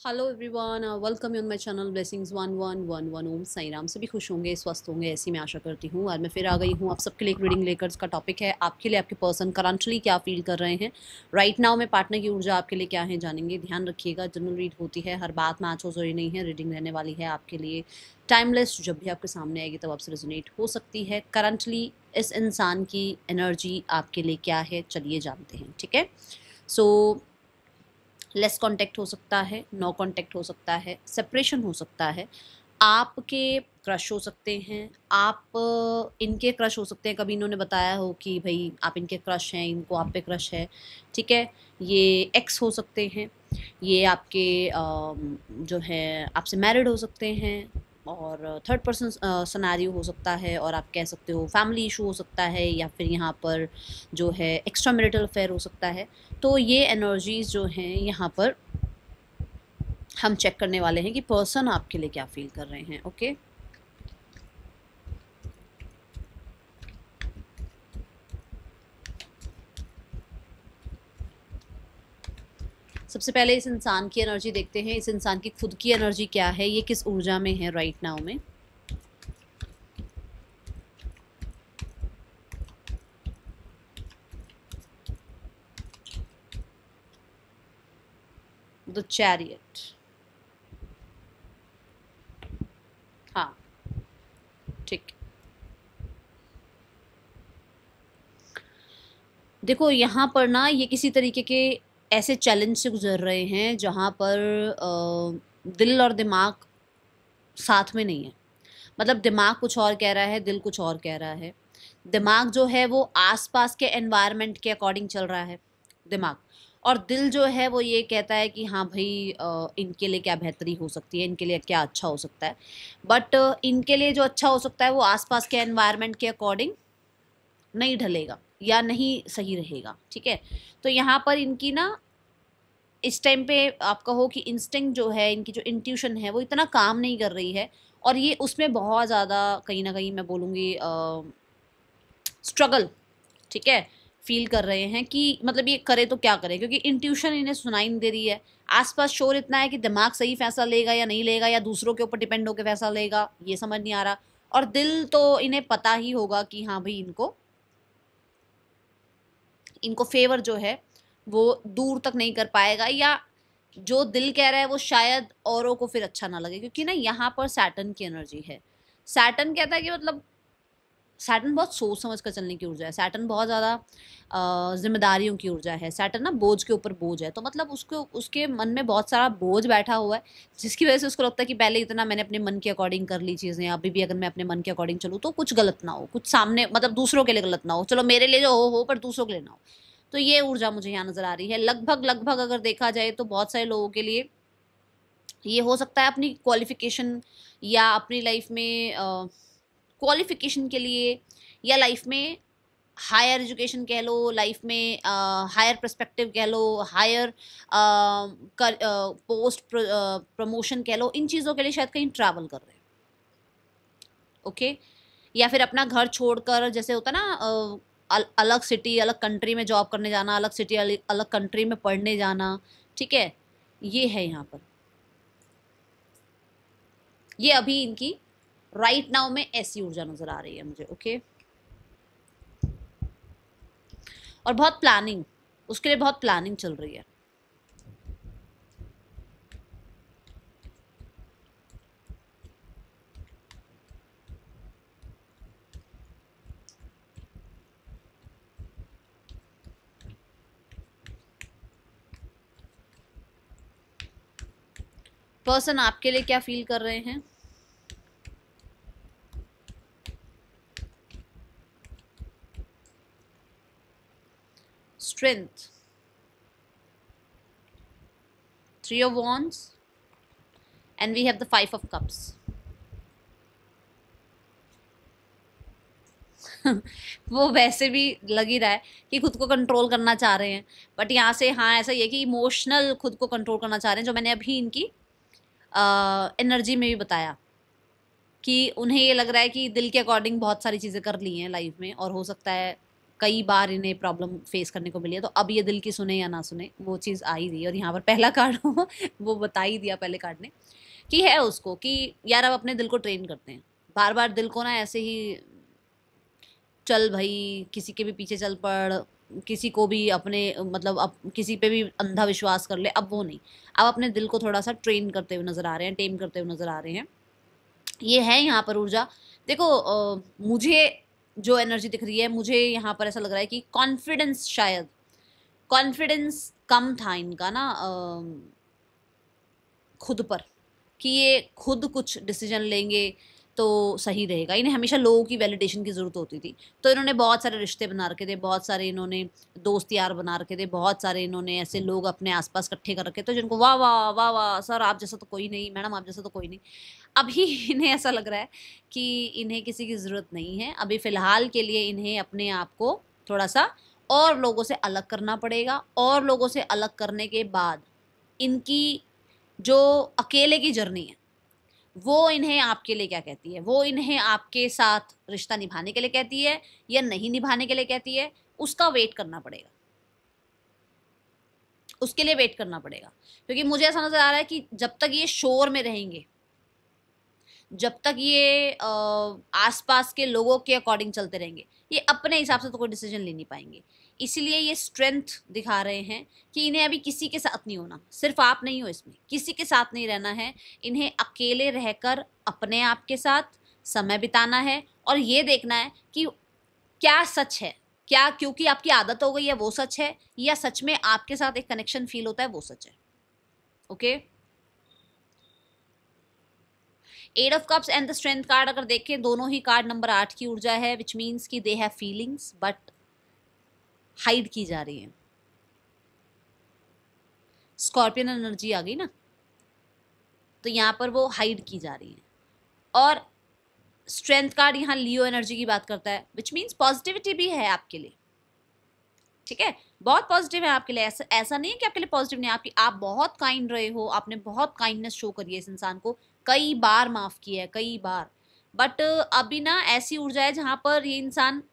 Hello everyone, welcome on my channel blessings 1111 ओम साई राम। सभी खुश होंगे, स्वस्थ होंगे, ऐसी मैं आशा करती हूँ। आज मैं फिर आ गई हूँ आप सबके लिए एक रीडिंग लेकर। इसका टॉपिक है आपके लिए आपके पर्सन करंटली क्या फील कर रहे हैं राइट नाउ में। पार्टनर की ऊर्जा आपके लिए क्या है जानेंगे। ध्यान रखिएगा, जनरल रीड होती है, हर बात मैच हो जरूरी नहीं है। रीडिंग रहने वाली है आपके लिए टाइमलेस, जब भी आपके सामने आएगी तब आपसे रेजोनेट हो सकती है। करंटली इस इंसान की एनर्जी आपके लिए क्या है, चलिए जानते हैं। ठीक है, सो लेस कांटेक्ट हो सकता है, नो कांटेक्ट हो सकता है, सेपरेशन हो सकता है, आपके क्रश हो सकते हैं, आप इनके क्रश हो सकते हैं। कभी इन्होंने बताया हो कि भाई आप इनके क्रश हैं, इनको आप पे क्रश है। ठीक है, ये एक्स हो सकते हैं, ये आपके जो है आपसे मैरिड हो सकते हैं, और थर्ड पर्सन सिनेरियो हो सकता है, और आप कह सकते हो फैमिली इशू हो सकता है, या फिर यहाँ पर जो है एक्स्ट्रा मैरिटल अफेयर हो सकता है। तो ये एनर्जीज जो हैं यहाँ पर हम चेक करने वाले हैं कि पर्सन आपके लिए क्या फील कर रहे हैं। ओके, सबसे पहले इस इंसान की एनर्जी देखते हैं। इस इंसान की खुद की एनर्जी क्या है, ये किस ऊर्जा में है राइट नाउ में। द चैरियट, हाँ ठीक। देखो यहाँ पर ना ये किसी तरीके के ऐसे चैलेंज से गुजर रहे हैं जहाँ पर दिल और दिमाग साथ में नहीं है। मतलब दिमाग कुछ और कह रहा है, दिल कुछ और कह रहा है। दिमाग जो है वो आसपास के एनवायरनमेंट के अकॉर्डिंग चल रहा है दिमाग, और दिल जो है वो ये कहता है कि हाँ भाई इनके लिए क्या बेहतरी हो सकती है, इनके लिए क्या अच्छा हो सकता है। बट इनके लिए जो अच्छा हो सकता है वो आसपास के एनवायरनमेंट के अकॉर्डिंग नहीं ढलेगा या नहीं सही रहेगा। ठीक है, तो यहाँ पर इनकी ना इस टाइम पे आप कहो कि इंस्टिंक्ट जो है, इनकी जो इंट्यूशन है वो इतना काम नहीं कर रही है, और ये उसमें बहुत ज़्यादा कहीं ना कहीं मैं बोलूँगी स्ट्रगल, ठीक है, फील कर रहे हैं कि मतलब ये करे तो क्या करे, क्योंकि इंट्यूशन इन्हें सुनाई नहीं दे रही है। आसपास शोर इतना है कि दिमाग सही फैसला लेगा या नहीं लेगा, या दूसरों के ऊपर डिपेंड होकर फैसला लेगा, ये समझ नहीं आ रहा। और दिल तो इन्हें पता ही होगा कि हाँ भाई इनको इनको फेवर जो है वो दूर तक नहीं कर पाएगा, या जो दिल कह रहा है वो शायद औरों को फिर अच्छा ना लगे, क्योंकि ना यहाँ पर सैटर्न की एनर्जी है। सैटर्न कहता है कि मतलब सैटर्न बहुत सोच समझ कर चलने की ऊर्जा है। सैटर्न बहुत ज़्यादा जिम्मेदारियों की ऊर्जा है। सैटर्न ना बोझ के ऊपर बोझ है, तो मतलब उसको उसके मन में बहुत सारा बोझ बैठा हुआ है, जिसकी वजह से उसको लगता है कि पहले इतना मैंने अपने मन के अकॉर्डिंग कर ली चीज़ें, अभी भी अगर मैं अपने मन के अकॉर्डिंग चलूँ तो कुछ गलत ना हो, कुछ सामने मतलब दूसरों के लिए गलत ना हो, चलो मेरे लिए जो हो पर दूसरों के लिए ना हो। तो ये ऊर्जा मुझे यहाँ नज़र आ रही है। लगभग लगभग अगर देखा जाए तो बहुत सारे लोगों के लिए ये हो सकता है अपनी क्वालिफिकेशन, या अपनी लाइफ में क्वालिफिकेशन के लिए, या लाइफ में हायर एजुकेशन कह लो, लाइफ में हायर पर्सपेक्टिव कह लो, हायर पोस्ट प्रमोशन कह लो, इन चीज़ों के लिए शायद कहीं ट्रैवल कर रहे हैं। ओके, या फिर अपना घर छोड़कर, जैसे होता है ना अलग सिटी अलग कंट्री में जॉब करने जाना, अलग सिटी अलग कंट्री में पढ़ने जाना। ठीक है, ये है यहाँ पर, ये अभी इनकी राइट नाउ में ऐसी ऊर्जा नजर आ रही है मुझे। ओके, और बहुत प्लानिंग, उसके लिए बहुत प्लानिंग चल रही है। पर्सन आपके लिए क्या फील कर रहे हैं। Strength, three of wands, and we have the five of cups. वो वैसे भी लग ही रहा है कि खुद को कंट्रोल करना चाह रहे हैं, बट यहाँ से हाँ ऐसा ही है कि इमोशनल खुद को कंट्रोल करना चाह रहे हैं, जो मैंने अभी इनकी एनर्जी में भी बताया कि उन्हें ये लग रहा है कि दिल के अकॉर्डिंग बहुत सारी चीज़ें कर ली हैं लाइफ में, और हो सकता है कई बार इन्हें प्रॉब्लम फेस करने को मिली है। तो अब ये दिल की सुने या ना सुने वो चीज़ आ ही रही है। और यहाँ पर पहला कार्ड वो बता ही दिया पहले कार्ड ने कि है उसको कि यार अब अपने दिल को ट्रेन करते हैं। बार बार दिल को ना ऐसे ही चल भाई किसी के भी पीछे चल पड़, किसी को भी अपने मतलब अब किसी पे भी अंधा विश्वास कर ले, अब वो नहीं। अब अपने दिल को थोड़ा सा ट्रेन करते हुए नजर आ रहे हैं, टेम करते हुए नजर आ रहे हैं। ये है यहाँ पर ऊर्जा। देखो मुझे जो एनर्जी दिख रही है, मुझे यहाँ पर ऐसा लग रहा है कि कॉन्फिडेंस, शायद कॉन्फिडेंस कम था इनका ना खुद पर, कि ये खुद कुछ डिसीजन लेंगे तो सही रहेगा। इन्हें हमेशा लोगों की वैलिडेशन की ज़रूरत होती थी, तो इन्होंने बहुत सारे रिश्ते बना रखे थे, बहुत सारे इन्होंने दोस्त यार बना रखे थे, बहुत सारे इन्होंने ऐसे लोग अपने आसपास इकट्ठे कर रखे थे जिनको वाह वाह वाह वाह सर आप जैसा तो कोई नहीं, मैडम आप जैसा तो कोई नहीं। अभी इन्हें ऐसा लग रहा है कि इन्हें किसी की ज़रूरत नहीं है। अभी फ़िलहाल के लिए इन्हें अपने आप को थोड़ा सा और लोगों से अलग करना पड़ेगा, और लोगों से अलग करने के बाद इनकी जो अकेले की जर्नी है वो इन्हें आपके लिए क्या कहती है, वो इन्हें आपके साथ रिश्ता निभाने के लिए कहती है या नहीं निभाने के लिए कहती है, उसका वेट करना पड़ेगा, उसके लिए वेट करना पड़ेगा। क्योंकि मुझे ऐसा नजर आ रहा है कि जब तक ये शोर में रहेंगे, जब तक ये आसपास के लोगों के अकॉर्डिंग चलते रहेंगे, ये अपने हिसाब से तो कोई डिसीजन ले नहीं पाएंगे। इसीलिए ये स्ट्रेंथ दिखा रहे हैं कि इन्हें अभी किसी के साथ नहीं होना, सिर्फ आप नहीं हो इसमें, किसी के साथ नहीं रहना है। इन्हें अकेले रहकर अपने आप के साथ समय बिताना है और ये देखना है कि क्या सच है, क्या क्योंकि आपकी आदत हो गई है वो सच है, या सच में आपके साथ एक कनेक्शन फील होता है वो सच है। Okay, eight of cups and the strength card अगर देखें, दोनों ही कार्ड नंबर 8 की ऊर्जा है, विच मीन्स कि they have feelings but hide की जा रही है। स्कॉर्पियन एनर्जी आ गई ना, तो यहाँ पर वो हाइड की जा रही है। और स्ट्रेंथ कार्ड यहाँ लियो एनर्जी की बात करता है, विच मीन्स पॉजिटिविटी भी है आपके लिए। ठीक है, बहुत पॉजिटिव है आपके लिए। ऐसा नहीं है कि आपके लिए पॉजिटिव नहीं है, आप बहुत काइंड रहे हो, आपने बहुत काइंडनेस शो करी है इस इंसान को, कई बार माफ किया है, कई बार। बट अभी ना ऐसी ऊर्जा है जहां पर ये इंसान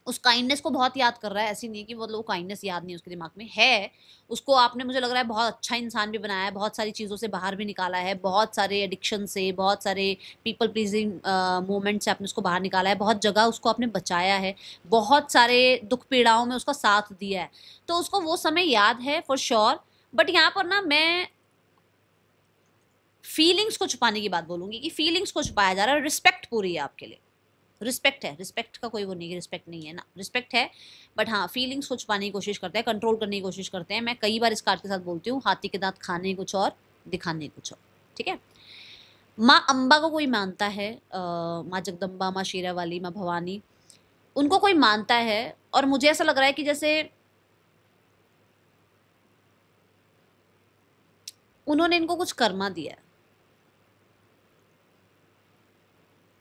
उस काइंडनेस को बहुत याद कर रहा है। ऐसी नहीं है कि मतलब वो काइंडनेस याद नहीं उसके दिमाग में है, उसको आपने मुझे लग रहा है बहुत अच्छा इंसान भी बनाया है, बहुत सारी चीज़ों से बाहर भी निकाला है, बहुत सारे एडिक्शन से, बहुत सारे पीपल प्लीजिंग मोमेंट से आपने उसको बाहर निकाला है, बहुत जगह उसको आपने बचाया है, बहुत सारे दुख पीड़ाओं में उसका साथ दिया है, तो उसको वो समय याद है फॉर श्योर। बट यहाँ पर ना मैं फीलिंग्स को छुपाने की बात बोलूंगी कि फीलिंग्स को छुपाया जा रहा है। रिस्पेक्ट पूरी है आपके लिए, रिस्पेक्ट है, रिस्पेक्ट का कोई वो नहीं है, रिस्पेक्ट नहीं है ना, रिस्पेक्ट है। बट हाँ, फीलिंग्स को छुपाने की कोशिश करते हैं, कंट्रोल करने की कोशिश करते हैं। मैं कई बार इस कार्ड के साथ बोलती हूँ, हाथी के दांत खाने कुछ और दिखाने कुछ और। ठीक है, माँ अम्बा को कोई मानता है, माँ जगदम्बा, माँ शेरा वाली, माँ भवानी, उनको कोई मानता है। और मुझे ऐसा लग रहा है कि जैसे उन्होंने इनको कुछ कर्मा दिया है,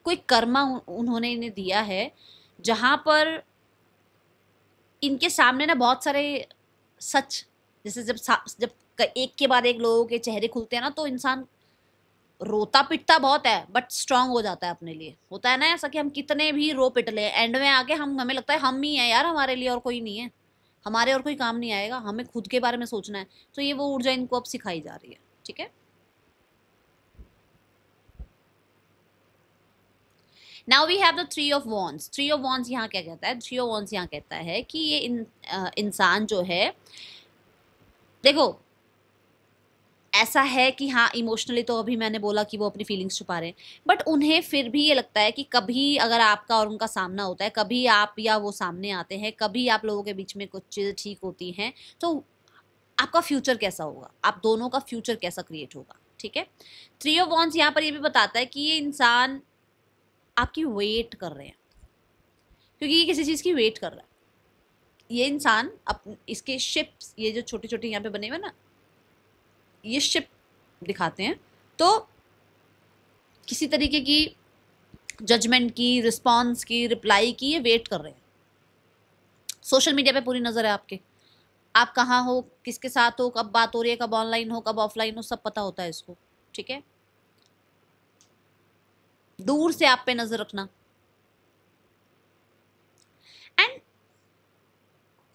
कोई कर्मा उन्होंने इन्हें दिया है, जहां पर इनके सामने ना बहुत सारे सच, जैसे जब एक के बाद एक लोगों के चेहरे खुलते हैं ना, तो इंसान रोता पिटता बहुत है बट स्ट्रांग हो जाता है। अपने लिए होता है ना ऐसा कि हम कितने भी रो पिट ले, एंड में आके हमें लगता है हम ही है यार हमारे लिए, और कोई नहीं है, हमारे और कोई काम नहीं आएगा, हमें खुद के बारे में सोचना है। तो ये वो ऊर्जा इनको अब सिखाई जा रही है। ठीक है, now we have the three of wands. Three of wands यहाँ क्या कहता है, थ्री ऑफ वॉन्ड्स यहाँ कहता है कि ये इंसान जो है, देखो ऐसा है कि हाँ इमोशनली तो अभी मैंने बोला कि वो अपनी फीलिंग्स छुपा रहे हैं, बट उन्हें फिर भी ये लगता है कि कभी अगर आपका और उनका सामना होता है, कभी आप या वो सामने आते हैं, कभी आप लोगों के बीच में कुछ चीज़ें ठीक होती हैं, तो आपका फ्यूचर कैसा होगा, आप दोनों का फ्यूचर कैसा क्रिएट होगा। ठीक है, थ्री ऑफ वॉन्ड्स यहाँ पर ये भी बताता है कि ये इंसान आपकी वेट कर रहे हैं, क्योंकि ये किसी चीज़ की वेट कर रहा है। ये इंसान इसके शिप्स, ये जो छोटे छोटे यहाँ पे बने हुए ना, ये शिप दिखाते हैं, तो किसी तरीके की जजमेंट की, रिस्पॉन्स की, रिप्लाई की ये वेट कर रहे हैं। सोशल मीडिया पे पूरी नज़र है आपके, आप कहाँ हो, किसके साथ हो, कब बात हो रही है, कब ऑनलाइन हो, कब ऑफलाइन हो, सब पता होता है इसको। ठीक है, दूर से आप पे नजर रखना। एंड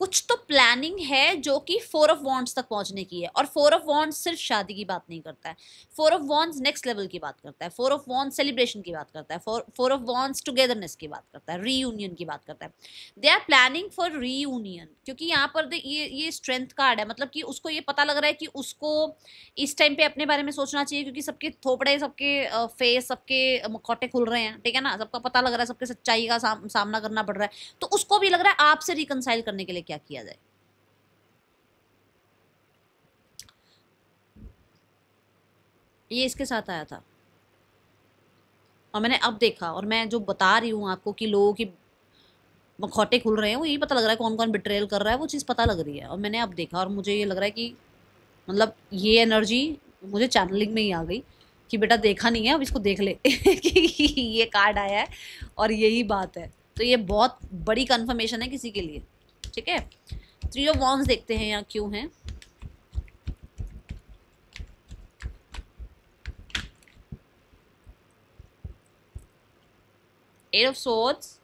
कुछ तो प्लानिंग है जो कि 4 ऑफ वॉन्ड्स तक पहुंचने की है, और 4 ऑफ वॉन्ड्स सिर्फ शादी की बात नहीं करता है, 4 ऑफ वॉन्ड्स नेक्स्ट लेवल की बात करता है, 4 ऑफ वॉन्ड्स सेलिब्रेशन की बात करता है, 4 ऑफ वॉन्ड्स टुगेदरनेस की बात करता है, रीयूनियन की बात करता है। They are planning for reunion, क्योंकि यहाँ पर ये स्ट्रेंथ कार्ड है, मतलब कि उसको ये पता लग रहा है कि उसको इस टाइम पे अपने बारे में सोचना चाहिए, क्योंकि सबके थोपड़े, सबके फेस, सबके मुखौटे खुल रहे हैं, ठीक है ना, सबका पता लग रहा है, सबके सच्चाई का सामना करना पड़ रहा है, तो उसको भी लग रहा है आपसे रिकंसाइल करने के लिए क्या किया जाए। ये इसके साथ आया था, और मैंने अब देखा, और मैं जो बता रही हूँ आपको कि लोगों की मुखौटे खुल रहे हैं, वो यही पता लग रहा है कौन कौन बिट्रेल कर रहा है, वो चीज़ पता लग रही है, और मैंने अब देखा, और मुझे ये लग रहा है कि मतलब ये एनर्जी मुझे चैनलिंग में ही आ गई कि बेटा देखा नहीं है, अब इसको देख ले कि ये कार्ड आया है और यही बात है। तो ये बहुत बड़ी कंफर्मेशन है किसी के लिए, ठीक है। 3 ऑफ वॉन्ड्स देखते हैं यहाँ क्यों है। Eight of swords,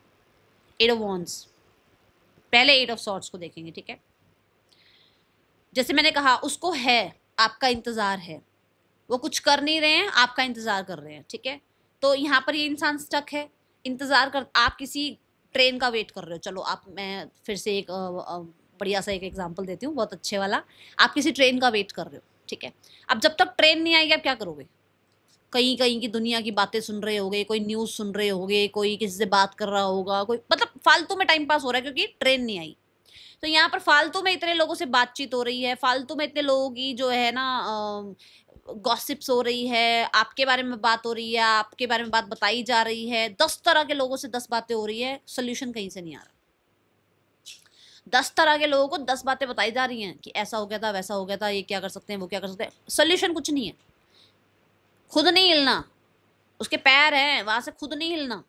8 of wands. पहले 8 ऑफ सॉर्ड्स को देखेंगे, ठीक है। जैसे मैंने कहा, उसको है, आपका इंतजार है, वो कुछ कर नहीं रहे हैं, आपका इंतजार कर रहे हैं, ठीक है। तो यहाँ पर ये इंसान स्टक है, इंतजार कर, आप किसी ट्रेन का वेट कर रहे हो, चलो आप, मैं फिर से एक बढ़िया सा एक एग्जांपल देती हूँ, बहुत अच्छे वाला। आप किसी ट्रेन का वेट कर रहे हो, ठीक है। अब जब तक ट्रेन नहीं आएगी, आप क्या करोगे? कहीं कहीं की दुनिया की बातें सुन रहे होगे, कोई न्यूज़ सुन रहे होगे, कोई किसी से बात कर रहा होगा, कोई मतलब फालतू में टाइम पास हो रहा है क्योंकि ट्रेन नहीं आई। तो यहाँ पर फालतू में इतने लोगों से बातचीत हो रही है, फालतू में इतने लोगों की जो है ना गॉसिप्स हो रही है, आपके बारे में बात हो रही है, आपके बारे में बात बताई जा रही है, 10 तरह के लोगों से 10 बातें हो रही है, सोल्यूशन कहीं से नहीं आ रहा। 10 तरह के लोगों को 10 बातें बताई जा रही हैं कि ऐसा हो गया था, वैसा हो गया था, ये क्या कर सकते हैं, वो क्या कर सकते हैं, सोल्यूशन कुछ नहीं है। खुद नहीं हिलना, उसके पैर हैं वहां से, खुद नहीं हिलना,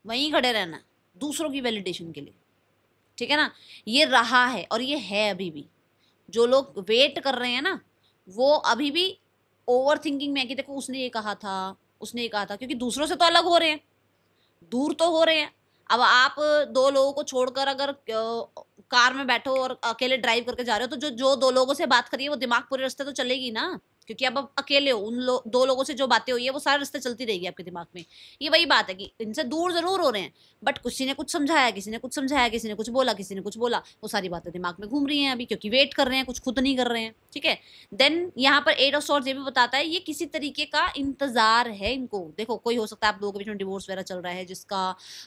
वहीं खड़े रहना दूसरों की वैलिडेशन के लिए, ठीक है ना। ये रहा है और ये है अभी भी। जो लोग वेट कर रहे हैं ना, वो अभी भी ओवर थिंकिंग में है कि देखो उसने ये कहा था, उसने ये कहा था, क्योंकि दूसरों से तो अलग हो रहे हैं, दूर तो हो रहे हैं। अब आप 2 लोगों को छोड़कर अगर कार में बैठो और अकेले ड्राइव करके जा रहे हो, तो जो जो 2 लोगों से बात करी है वो दिमाग पूरे रास्ते तो चलेगी ना, क्योंकि अब आप अकेले हो। 2 लोगों से जो बातें हुई है वो सारे रास्ते चलती रहेगी आपके दिमाग में। ये वही बात है कि इनसे दूर जरूर हो रहे हैं, बट किसी ने कुछ समझाया, किसी ने कुछ समझाया, किसी ने कुछ बोला, किसी ने कुछ बोला, वो सारी बातें दिमाग में घूम रही हैं अभी, क्योंकि वेट कर रहे हैं, कुछ खुद नहीं कर रहे हैं, ठीक है। देन यहाँ पर 8 ऑफ सॉर्ड्स ये भी बताता है, ये किसी तरीके का इंतजार है इनको। देखो, कोई हो सकता है आप लोगों के बीच में डिवोर्स वगैरह चल रहा है, जिसका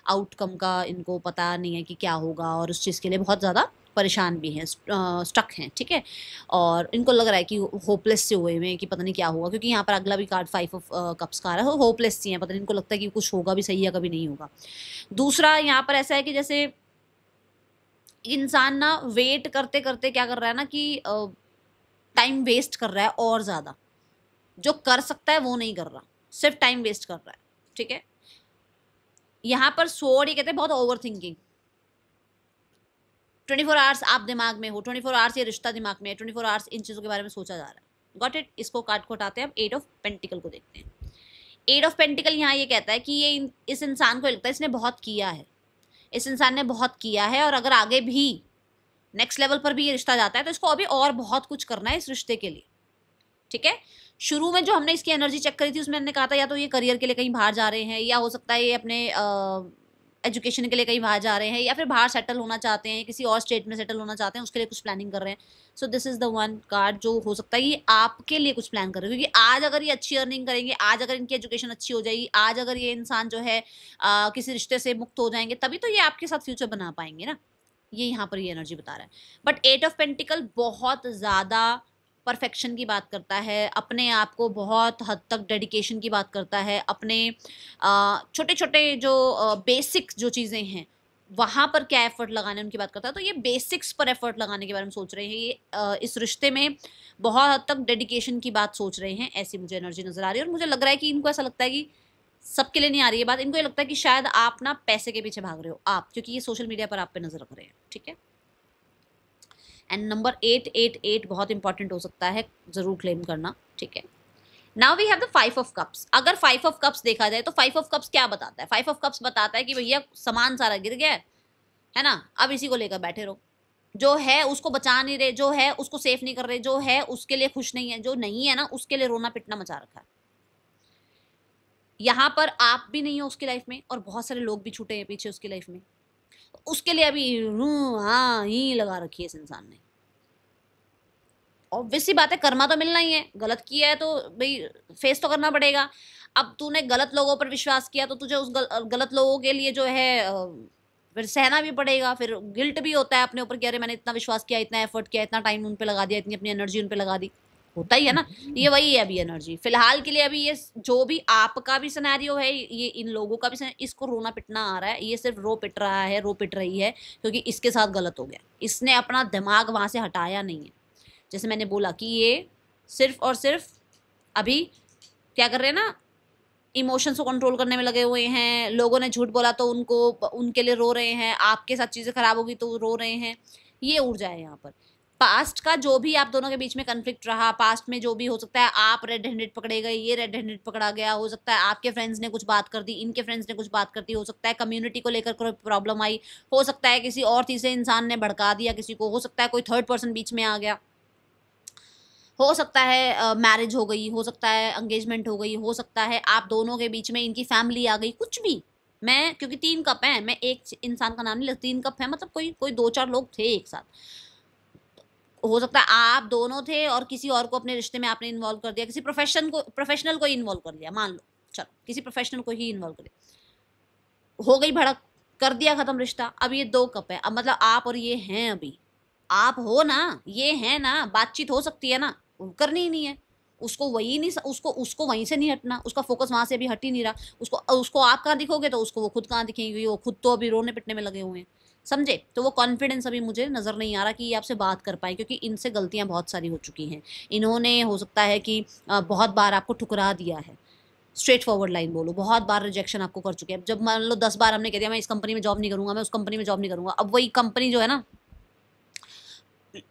आउटकम का इनको पता नहीं है कि क्या होगा, और उस चीज़ के लिए बहुत ज़्यादा परेशान भी हैं, स्टक हैं, ठीक है। और इनको लग रहा है कि होपलेस से हुए हुए हैं कि पता नहीं क्या होगा, क्योंकि यहाँ पर अगला भी कार्ड 5 ऑफ कप्स का आ रहा है, होपलेस सी हैं, पता नहीं, इनको लगता है कि कुछ होगा भी सही या कभी नहीं होगा। दूसरा यहाँ पर ऐसा है कि जैसे इंसान ना वेट करते करते क्या कर रहा है ना कि टाइम वेस्ट कर रहा है, और ज़्यादा जो कर सकता है वो नहीं कर रहा, सिर्फ टाइम वेस्ट कर रहा है, ठीक है। यहाँ पर स्वॉर्ड ये कहते हैं बहुत ओवर थिंकिंग। 24 आवर्स आप दिमाग में हो, 24 आवर्स ये रिश्ता दिमाग में है, 24 आवर्स इन चीज़ों के बारे में सोचा जा रहा है। Got it. इसको कार्ड को हटाते हैं, अब 8 ऑफ पेंटिकल को देखते हैं। 8 ऑफ पेंटिकल यहाँ ये कहता है कि ये इस इंसान को लगता है इसने बहुत किया है, इस इंसान ने बहुत किया है, और अगर आगे भी नेक्स्ट लेवल पर भी ये रिश्ता जाता है तो इसको अभी और बहुत कुछ करना है इस रिश्ते के लिए, ठीक है। शुरू में जो हमने इसकी एनर्जी चेक करी थी उसमें हमने कहा था या तो ये करियर के लिए कहीं बाहर जा रहे हैं, या हो सकता है ये अपने एजुकेशन के लिए कहीं बाहर जा रहे हैं, या फिर बाहर सेटल होना चाहते हैं, किसी और स्टेट में सेटल होना चाहते हैं, उसके लिए कुछ प्लानिंग कर रहे हैं। So this is the one card जो हो सकता है ये आपके लिए कुछ प्लान कर रहे हो, क्योंकि आज अगर ये अच्छी अर्निंग करेंगे, आज अगर इनकी एजुकेशन अच्छी हो जाएगी, आज अगर ये इंसान जो है किसी रिश्ते से मुक्त हो जाएंगे, तभी तो ये आपके साथ फ्यूचर बना पाएंगे ना। ये यहाँ पर ये एनर्जी बता रहा है। बट 8 ऑफ पेंटिकल बहुत ज़्यादा परफेक्शन की बात करता है, अपने आप को बहुत हद तक डेडिकेशन की बात करता है, अपने छोटे छोटे जो बेसिक जो चीज़ें हैं वहाँ पर क्या एफर्ट लगाने उनकी बात करता है। तो ये बेसिक्स पर एफर्ट लगाने के बारे में सोच रहे हैं, ये इस रिश्ते में बहुत हद तक डेडिकेशन की बात सोच रहे हैं, ऐसी मुझे एनर्जी नज़र आ रही है। और मुझे लग रहा है कि इनको ऐसा लगता है कि सबके लिए नहीं आ रही है बात, इनको ये लगता है कि शायद आप ना पैसे के पीछे भाग रहे हो आप, क्योंकि ये सोशल मीडिया पर आप पे नजर रख रहे हैं, ठीक है। एंड नंबर 888 बहुत इंपॉर्टेंट हो सकता है, जरूर क्लेम करना, ठीक है। Now we have the 5 of cups. अगर 5 ऑफ कप्स देखा जाए तो 5 ऑफ कप्स क्या बताता है? 5 ऑफ कप्स बताता है कि भैया सामान सारा गिर गया है ना, अब इसी को लेकर बैठे रहो, जो है उसको बचा नहीं रहे, जो है उसको सेफ नहीं कर रहे, जो है उसके लिए खुश नहीं है, जो नहीं है ना उसके लिए रोना पिटना मचा रखा है। यहाँ पर आप भी नहीं हो उसकी लाइफ में और बहुत सारे लोग भी छूटे हैं पीछे उसकी लाइफ में, उसके लिए अभी हाँ ही लगा रखी है इस इंसान ने। ऑब्वियस सी बात है, कर्मा तो मिलना ही है, गलत किया है तो भाई फेस तो करना पड़ेगा। अब तूने गलत लोगों पर विश्वास किया तो तुझे उस गलत लोगों के लिए जो है फिर सहना भी पड़ेगा, फिर गिल्ट भी होता है अपने ऊपर कि अरे मैंने इतना विश्वास किया, इतना एफर्ट किया, इतना टाइम उन पे लगा दिया, इतनी अपनी एनर्जी उन पे लगा दी, होता ही है ना। ये वही है अभी एनर्जी फिलहाल के लिए। अभी ये जो भी आपका भी सिनेरियो है, ये इन लोगों का भी इसको रोना पिटना आ रहा है, ये सिर्फ रो पिट रहा है, रो पिट रही है क्योंकि इसके साथ गलत हो गया, इसने अपना दिमाग वहां से हटाया नहीं है। जैसे मैंने बोला कि ये सिर्फ और सिर्फ अभी क्या कर रहे हैं ना, इमोशंस को कंट्रोल करने में लगे हुए हैं। लोगों ने झूठ बोला तो उनको उनके लिए रो रहे हैं, आपके साथ चीज़ें खराब होगी तो रो रहे हैं, ये ऊर्जा है यहाँ पर। पास्ट का जो भी आप दोनों के बीच में कन्फ्लिक्ट रहा, पास्ट में जो भी हो सकता है, आप रेड हैंडेड पकड़े गए, ये रेड हैंडेड पकड़ा गया, हो सकता है आपके फ्रेंड्स ने कुछ बात कर दी, इनके फ्रेंड्स ने कुछ बात कर दी, हो सकता है कम्युनिटी को लेकर कोई प्रॉब्लम आई, हो सकता है किसी और तीसरे इंसान ने भड़का दिया किसी को, हो सकता है कोई थर्ड पर्सन बीच में आ गया, हो सकता है मैरिज हो गई, हो सकता है एंगेजमेंट हो गई, हो सकता है आप दोनों के बीच में इनकी फैमिली आ गई, कुछ भी। मैं क्योंकि 3 कप हैं, मैं एक इंसान का नाम नहीं लेती, 3 कप है मतलब कोई कोई 2-4 लोग थे एक साथ। हो सकता है आप दोनों थे और किसी और को अपने रिश्ते में आपने इन्वॉल्व कर दिया, किसी प्रोफेशनल को इन्वॉल्व कर दिया, मान लो चलो किसी प्रोफेशनल को ही इन्वॉल्व कर दिया, हो गई भड़क, कर दिया खत्म रिश्ता। अब ये 2 कप है, अब मतलब आप और ये हैं, अभी आप हो ना, ये है ना, बातचीत हो सकती है ना, करनी ही नहीं है उसको, वही नहीं, उसको वहीं से नहीं हटना, उसका फोकस वहां से अभी हट ही नहीं रहा। उसको आप कहाँ दिखोगे तो उसको वो खुद कहाँ दिखेंगे, वो खुद तो अभी रोने पिटने में लगे हुए हैं, समझे। तो वो कॉन्फिडेंस अभी मुझे नज़र नहीं आ रहा कि ये आपसे बात कर पाए, क्योंकि इनसे गलतियां बहुत सारी हो चुकी हैं। इन्होंने हो सकता है कि बहुत बार आपको ठुकरा दिया है, स्ट्रेट फॉरवर्ड लाइन बोलो, बहुत बार रिजेक्शन आपको कर चुके हैं। जब मान लो 10 बार हमने कह दिया मैं इस कंपनी में जॉब नहीं करूंगा, मैं उस कंपनी में जॉब नहीं करूंगा, अब वही कंपनी जो है ना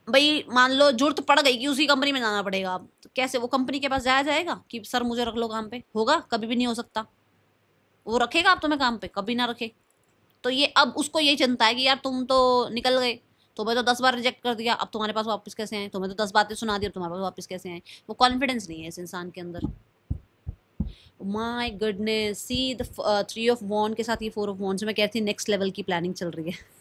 भाई, मान लो जरूरत पड़ गई कि उसी कंपनी में जाना पड़ेगा, अब तो कैसे वो कंपनी के पास जाया जाएगा कि सर मुझे रख लो काम पे, होगा? कभी भी नहीं हो सकता। वो रखेगा आप तुम्हें काम पे? कभी ना रखे। तो ये अब उसको यही चिंता है कि यार तुम तो निकल गए, तुम्हें तो 10 बार रिजेक्ट कर दिया, अब तुम्हारे पास वापस कैसे आए? तुम्हें तो 10 बातें सुना दी, अब तुम्हारे पास वापस कैसे आए? वो कॉन्फिडेंस नहीं है इस इंसान के अंदर। My goodness, see the 3 of wand के साथ ये 4 ऑफ वॉन्ड से मैं कहती हूँ नेक्स्ट लेवल की प्लानिंग चल रही है।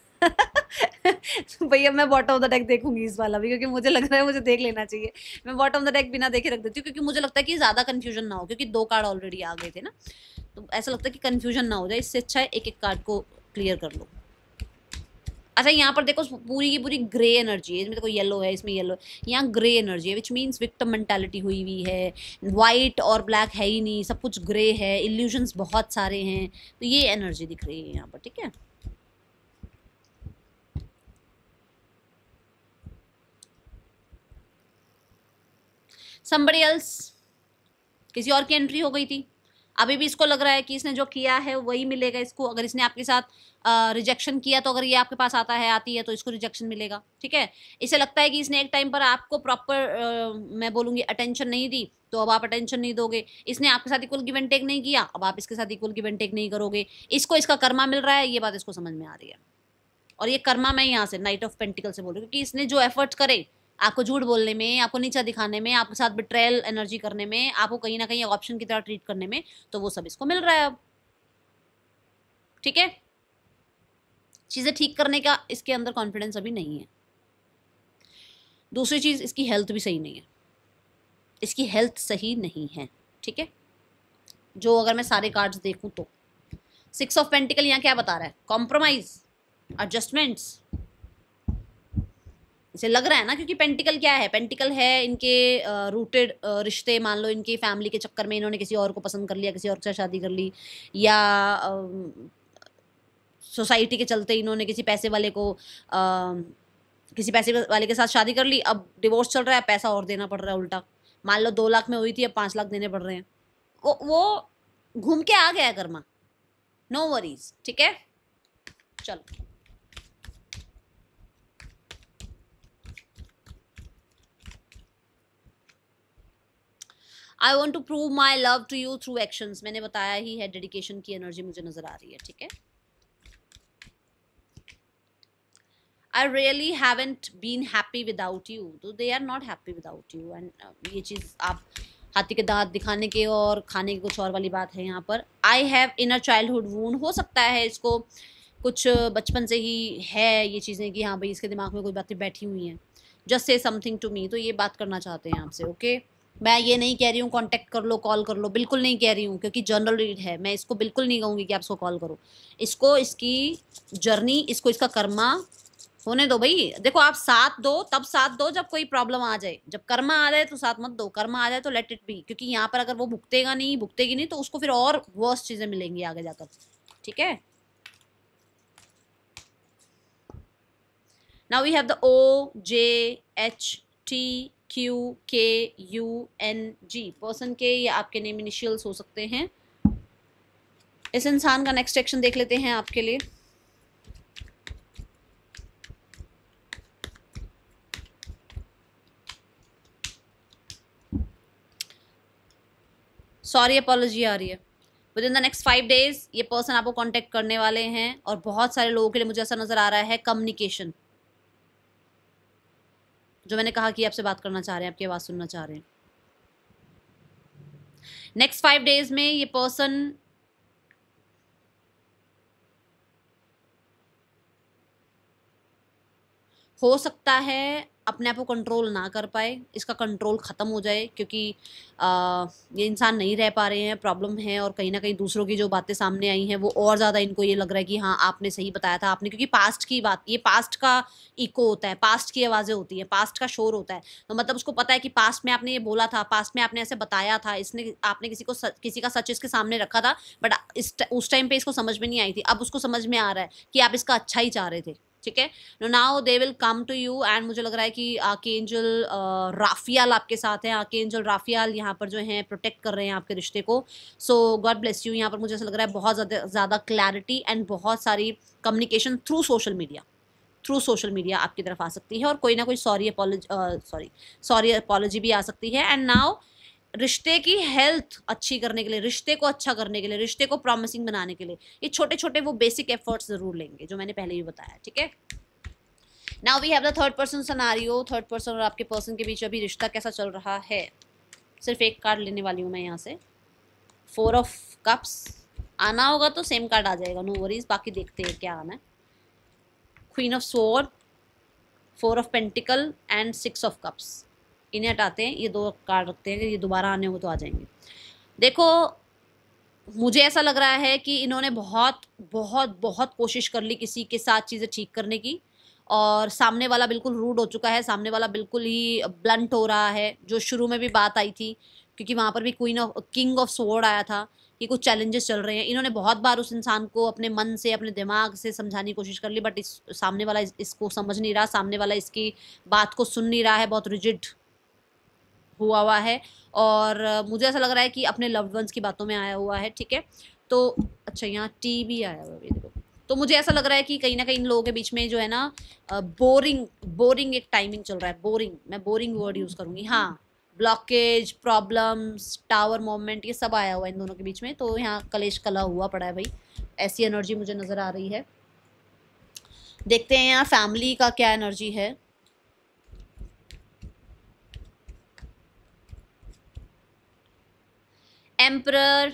भैया मैं बॉटम ऑफ द डेक देखूंगी इस वाला भी, क्योंकि मुझे लग रहा है मुझे देख लेना चाहिए। मैं बॉटम ऑफ द डेक बिना देखे रख देती हूँ, क्योंकि मुझे लगता है कि ज़्यादा कंफ्यूजन ना हो, क्योंकि 2 कार्ड ऑलरेडी आ गए थे ना, तो ऐसा लगता है कि कंफ्यूजन ना हो जाए, इससे अच्छा है एक एक कार्ड को क्लियर कर लो। अच्छा यहाँ पर देखो पूरी की पूरी ग्रे एनर्जी है, इसमें देखो येलो है, इसमें येलो, यहाँ ग्रे एनर्जी है, विच मीन्स विक्टिम मेंटालिटी हुई हुई है, वाइट और ब्लैक है ही नहीं, सब कुछ ग्रे है, इल्यूजन्स बहुत सारे हैं, तो ये एनर्जी दिख रही है यहाँ पर, ठीक है। somebody else, किसी और की एंट्री हो गई थी, अभी भी इसको लग रहा है कि इसने जो किया है वही मिलेगा इसको। अगर इसने आपके साथ रिजेक्शन किया तो अगर ये आपके पास आता है, आती है, तो इसको रिजेक्शन मिलेगा, ठीक है। इसे लगता है कि इसने एक टाइम पर आपको प्रॉपर मैं बोलूंगी अटेंशन नहीं दी, तो अब आप अटेंशन नहीं दोगे। इसने आपके साथ इक्वल गिव एंड टेक नहीं किया, अब आप इसके साथ इक्वल गिव एंड टेक नहीं करोगे। इसको इसका कर्मा मिल रहा है, ये बात इसको समझ में आ रही है। और ये कर्मा मैं यहाँ से नाइट ऑफ पेंटिकल से बोल रही हूँ, क्योंकि इसने जो एफर्ट्स करे आपको झूठ बोलने में, आपको नीचा दिखाने में, आपके साथ बिट्रेयल एनर्जी करने में, आपको कहीं ना कहीं ऑप्शन की तरह ट्रीट करने में, तो वो सब इसको मिल रहा है अब, ठीक है। चीजें ठीक करने का इसके अंदर कॉन्फिडेंस अभी नहीं है। दूसरी चीज, इसकी हेल्थ भी सही नहीं है, इसकी हेल्थ सही नहीं है, ठीक है। जो अगर मैं सारे कार्ड्स देखूं तो 6 ऑफ पेंटिकल यहाँ क्या बता रहा है? कॉम्प्रोमाइज, एडजस्टमेंट्स, इसे लग रहा है ना, क्योंकि पेंटिकल क्या है? पेंटिकल है इनके रूटेड रिश्ते। मान लो इनकी फैमिली के चक्कर में इन्होंने किसी और को पसंद कर लिया, किसी और के साथ शादी कर ली, या सोसाइटी के चलते इन्होंने किसी पैसे वाले के साथ शादी कर ली, अब डिवोर्स चल रहा है, पैसा और देना पड़ रहा है उल्टा। मान लो 2 लाख में हुई थी, अब 5 लाख देने पड़ रहे हैं। वो घूम के आ गया है कर्मा, नो वरीज, ठीक है। चलो I want to prove my love to you through actions, मैंने बताया ही है, डेडिकेशन की एनर्जी मुझे नजर आ रही है, ठीक है। I really haven't been happy without you, तो they are not happy without you. And ये चीज़ आप हाथी के दांत दिखाने के और खाने की कुछ और वाली बात है यहाँ पर। I have inner childhood wound, हो सकता है इसको कुछ बचपन से ही है ये चीज़ें कि हाँ भाई इसके दिमाग में कोई बातें बैठी हुई हैं। Just say something to me, तो ये बात करना चाहते हैं आपसे। ओके, मैं ये नहीं कह रही हूँ कांटेक्ट कर लो, कॉल कर लो, बिल्कुल नहीं कह रही हूँ, क्योंकि जनरल रीड है। मैं इसको बिल्कुल नहीं कहूँगी कि आप इसको कॉल करो। इसको इसकी जर्नी, इसको इसका कर्मा होने दो भाई। देखो आप साथ दो, तब साथ दो जब कोई प्रॉब्लम आ जाए। जब कर्मा आ जाए तो साथ मत दो, कर्मा आ जाए तो लेट इट बी, क्योंकि यहाँ पर अगर वो भुगतेगा नहीं, भुगतेगी नहीं, तो उसको फिर और वर्स चीज़ें मिलेंगी आगे जाकर। ठीक है, now we have the OJHTQKUNG person के, ये आपके नेम इनिशियल्स हो सकते हैं। इस इंसान का नेक्स्ट एक्शन देख लेते हैं आपके लिए। सॉरी अपॉलॉजी आ रही है। With in the next 5 days ये पर्सन आपको कांटेक्ट करने वाले हैं, और बहुत सारे लोगों के लिए मुझे ऐसा नजर आ रहा है कम्युनिकेशन, जो मैंने कहा कि आपसे बात करना चाह रहे हैं, आपकी आवाज़ सुनना चाह रहे हैं। नेक्स्ट 5 days में ये पर्सन हो सकता है अपने आप को कंट्रोल ना कर पाए, इसका कंट्रोल ख़त्म हो जाए, क्योंकि ये इंसान नहीं रह पा रहे हैं, प्रॉब्लम है। और कहीं ना कहीं दूसरों की जो बातें सामने आई हैं वो और ज़्यादा इनको ये लग रहा है कि हाँ आपने सही बताया था आपने, क्योंकि पास्ट की बात, ये पास्ट का इको होता है, पास्ट की आवाज़ें होती हैं, पास्ट का शोर होता है। तो मतलब उसको पता है कि पास्ट में आपने ये बोला था, पास्ट में आपने ऐसे बताया था, इसने आपने किसी का सच इसके सामने रखा था, बट उस टाइम पे इसको समझ में नहीं आई थी। अब उसको समझ में आ रहा है कि आप इसका अच्छा ही चाह रहे थे। ठीक है, now they will come to you, and मुझे लग रहा है कि आर्कएंजल राफियाल आपके साथ हैं। आर्कएंजल राफियाल यहाँ पर जो हैं प्रोटेक्ट कर रहे हैं आपके रिश्ते को। सो गॉड ब्लेस यू। यहाँ पर मुझे ऐसा लग रहा है बहुत ज़्यादा क्लैरिटी एंड बहुत सारी कम्युनिकेशन थ्रू सोशल मीडिया आपकी तरफ आ सकती है, और कोई ना कोई सॉरी अपॉलॉजी भी आ सकती है। एंड नाउ रिश्ते की हेल्थ अच्छी करने के लिए, रिश्ते को अच्छा करने के लिए, रिश्ते को प्रॉमिसिंग बनाने के लिए ये छोटे छोटे वो बेसिक एफर्ट्स जरूर लेंगे, जो मैंने पहले भी बताया। ठीक है, now we have the third person scenario. Third person और आपके पर्सन के बीच अभी रिश्ता कैसा चल रहा है। सिर्फ एक कार्ड लेने वाली हूँ मैं यहाँ से। 4 of Cups आना होगा तो सेम कार्ड आ जाएगा, नो वरीज, बाकी देखते हैं क्या आना है। Queen of Swords, 4 of Pentacles and 6 of Cups। इन्हें हटाते हैं, ये 2 कार्ड रखते हैं, ये दोबारा आने हो तो आ जाएंगे। देखो मुझे ऐसा लग रहा है कि इन्होंने बहुत बहुत बहुत कोशिश कर ली किसी के साथ चीज़ें ठीक करने की, और सामने वाला बिल्कुल रूड हो चुका है, सामने वाला बिल्कुल ही ब्लंट हो रहा है। जो शुरू में भी बात आई थी, क्योंकि वहाँ पर भी किंग ऑफ स्वॉर्ड आया था कि कुछ चैलेंजेस चल रहे हैं। इन्होंने बहुत बार उस इंसान को अपने मन से, अपने दिमाग से समझाने की कोशिश कर ली, बट सामने वाला इसको समझ नहीं रहा, सामने वाला इसकी बात को सुन नहीं रहा है, बहुत रिजिड हुआ है। और मुझे ऐसा लग रहा है कि अपने लव्ड वंस की बातों में आया हुआ है। ठीक है, तो अच्छा यहाँ टी भी आया हुआ है, देखो। तो मुझे ऐसा लग रहा है कि कहीं ना कहीं इन लोगों के बीच में जो है ना बोरिंग एक टाइमिंग चल रहा है। बोरिंग, मैं बोरिंग वर्ड यूज़ करूँगी। हाँ, ब्लॉकेज, प्रॉब्लम्स, टावर मोमेंट, ये सब आया हुआ है इन दोनों के बीच में। तो यहाँ कलेश कला हुआ पड़ा है भाई, ऐसी एनर्जी मुझे नज़र आ रही है। देखते हैं यहाँ फैमिली का क्या एनर्जी है। Emperor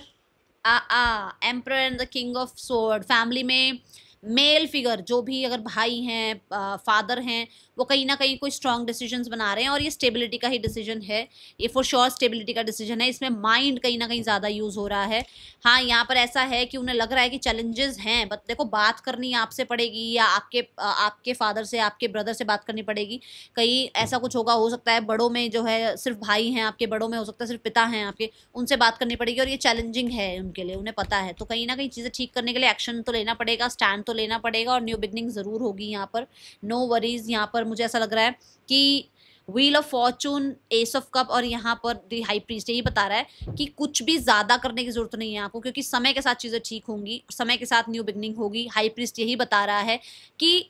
emperor and the king of sword. Family में मेल फिगर, जो भी अगर भाई हैं, फादर हैं, वो कहीं ना कहीं कोई स्ट्रॉन्ग डिसीजंस बना रहे हैं, और ये स्टेबिलिटी का ही डिसीजन है। ये फॉर श्योर स्टेबिलिटी का डिसीजन है। इसमें माइंड कहीं ना कहीं ज़्यादा यूज़ हो रहा है। हाँ, यहाँ पर ऐसा है कि उन्हें लग रहा है कि चैलेंजेस हैं, बट देखो बात करनी आपसे पड़ेगी, या आपके फादर से, आपके ब्रदर से बात करनी पड़ेगी। कहीं ऐसा कुछ होगा, हो सकता है बड़ों में जो है सिर्फ भाई हैं आपके, बड़ों में हो सकता है सिर्फ पिता हैं आपके, उनसे बात करनी पड़ेगी, और ये चैलेंजिंग है उनके लिए, उन्हें पता है। तो कहीं ना कहीं चीज़ें ठीक करने के लिए एक्शन तो लेना पड़ेगा, स्टैंड तो लेना पड़ेगा, और न्यू बिगनिंग ज़रूर होगी यहाँ पर, नो वरीज। यहाँ पर मुझे ऐसा लग रहा है कि wheel of Fortune, S of cup, और यहाँ पर द हाई प्रीस्ट यही बता रहा है कि कुछ भी ज़्यादा करने की जरूरत नहीं है आपको, क्योंकि समय के साथ चीज़ें ठीक होंगी, समय के साथ न्यू बिगनिंग होगी। हाई प्रीस्ट यही बता रहा है कि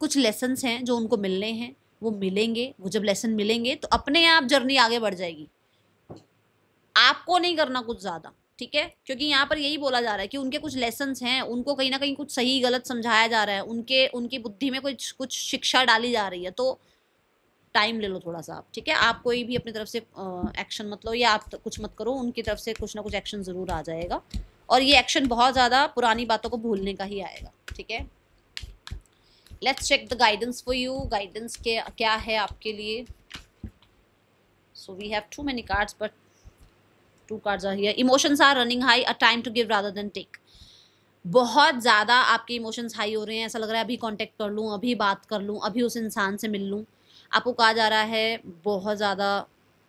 कुछ लेसन्स हैं जो उनको मिलने हैं, वो मिलेंगे। वो जब लेसन मिलेंगे तो अपने आप जर्नी आगे बढ़ जाएगी, आपको नहीं करना कुछ ज़्यादा। ठीक है, क्योंकि यहाँ पर यही बोला जा रहा है कि उनके कुछ लेसन्स हैं, उनको कहीं ना कहीं कुछ सही गलत समझाया जा रहा है, उनकी बुद्धि में कुछ कुछ शिक्षा डाली जा रही है। तो टाइम ले लो थोड़ा सा आप, ठीक है। आप कोई भी अपनी तरफ से एक्शन मत लो या आप कुछ मत करो, उनकी तरफ से कुछ ना कुछ एक्शन जरूर आ जाएगा, और ये एक्शन बहुत ज़्यादा पुरानी बातों को भूलने का ही आएगा, ठीक है। Let's check the guidance for you. Guidance के क्या है आपके लिए? So we have too many cards but 2 cards are here. Emotions are running high, a time to give rather than take. बहुत ज़्यादा आपके इमोशंस हाई हो रहे हैं, ऐसा लग रहा है अभी कांटेक्ट कर लूँ, अभी बात कर लूँ, अभी उस इंसान से मिल लूँ। आपको कहा जा रहा है बहुत ज़्यादा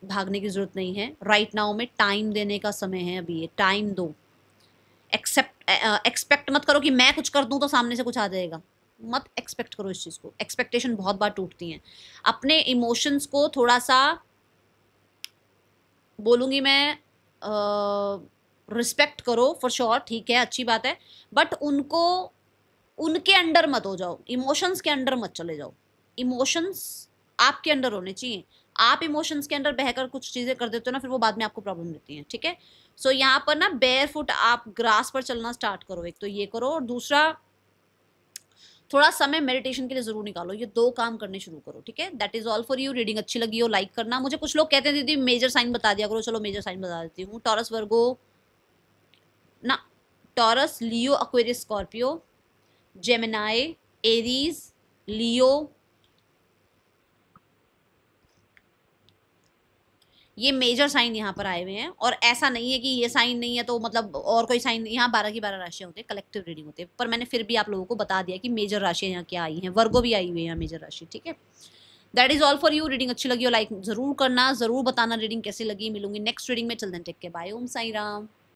भागने की ज़रूरत नहीं है, राइट नाउ में टाइम देने का समय है, अभी ये टाइम दो। एक्सपेक्ट मत करो कि मैं कुछ कर दूँ तो सामने से कुछ आ जाएगा, मत एक्सपेक्ट करो इस चीज़ को। एक्सपेक्टेशन बहुत बार टूटती हैं। अपने इमोशंस को थोड़ा सा बोलूँगी मैं, रिस्पेक्ट करो फॉर श्योर, ठीक है, अच्छी बात है, बट उनको उनके अंडर मत हो जाओ, इमोशंस के अंडर मत चले जाओ। इमोशंस आपके अंडर होने चाहिए। आप इमोशंस के अंडर बहकर कुछ चीज़ें कर देते हो ना, फिर वो बाद में आपको प्रॉब्लम देती हैं, ठीक है। सो यहाँ पर ना बेयर फुट आप ग्रास पर चलना स्टार्ट करो, एक तो ये करो, और दूसरा थोड़ा समय मेडिटेशन के लिए जरूर निकालो। ये 2 काम करने शुरू करो, ठीक है। That is all for you. Reading अच्छी लगी हो लाइक करना। मुझे कुछ लोग कहते हैं दीदी मेजर साइन बता दिया करो, चलो मेजर साइन बता देती हूँ। टॉरस, वर्गो ना, टॉरस, लियो, एक्वेरियस, स्कॉर्पियो, जेमिनाई, एरीज, लियो, ये मेजर साइन यहाँ पर आए हुए हैं। और ऐसा नहीं है कि ये साइन नहीं है तो मतलब और कोई साइन, यहाँ 12 की 12 राशियाँ होती है, कलेक्टिव रीडिंग होती है, पर मैंने फिर भी आप लोगों को बता दिया कि मेजर राशियाँ यहाँ क्या आई हैं। वर्गो भी आई हुई है यहाँ मेजर राशि, ठीक है। That is all for you. Reading अच्छी लगी हो लाइक जरूर करना, जरूर बताना रीडिंग कैसी लगी। मिलूंगी नेक्स्ट रीडिंग में। चल देन टेक के बाय। ओम साई राम।